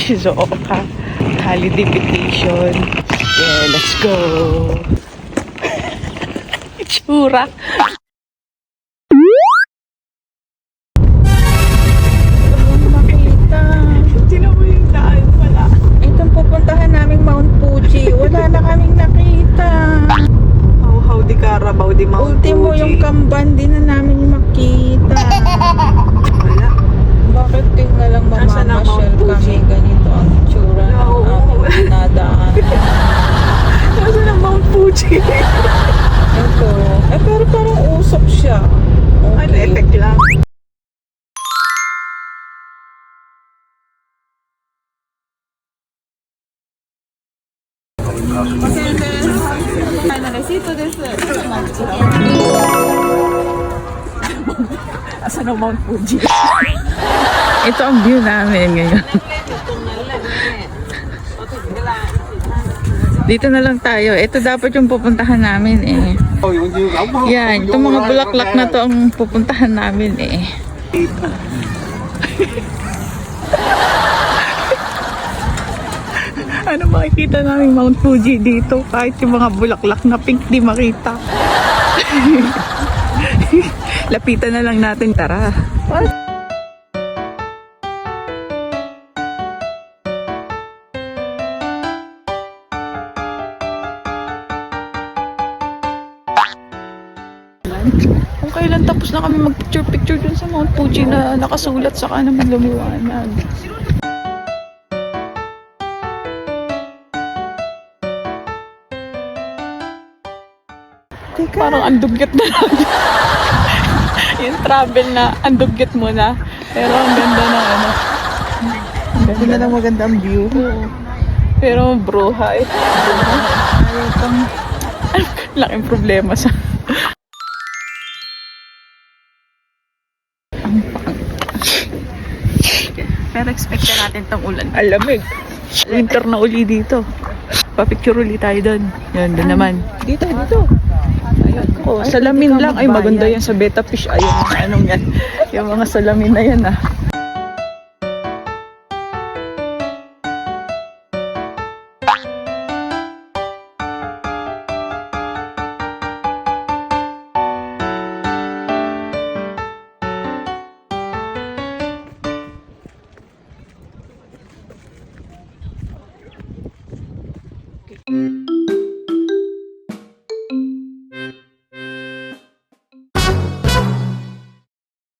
Shizuoka holiday vacation. Yeah, let's go. Itsura. Makita. Sino mo yung daan? Wala. Itong pupuntahan naming Mount Fuji, wala na kaming nakita. How di Carabao di Mount Ultimo Fuji. yung Kamban, di na namin makita. Wala. Bakit tingnan lang Nasaan ang mamamasyal Mount Fuji? kami, ganito ang itsura ng Oo. aming dinadaan. Nasaan ang Mount Fuji? Ito. Pero parang usok siya. Ano, effect lang. Asan ang Mount Fuji? Ito ang view namin ngayon. Dito na lang tayo. Ito dapat yung pupuntahan namin eh. Yan, itong mga bulaklak na to ang pupuntahan namin eh. Ano makikita namin Mount Fuji dito? Kahit yung mga bulaklak na pink di makita. Lapitan na lang natin. Tara. Kung kailan tapos na kami mag-picture-picture dun sa Mount Fuji na nakasulat, saka naman lumiwanag. Parang andugyat na lang. Yung travel na andugyat mo na. Pero ang ganda ng ano. Hindi na lang maganda ang view. Pero bruhay. Ayaw pang Laking problema sa... Pero expect na natin tong ulan. Alamig. Winter na uli dito. Papicture uli tayo doon. Yan, doon naman. dito. Ayun. Oh, salamin lang. Ay, maganda yan sa Beta Fish. Ayun, anong yan. Yung mga salamin na yan ah.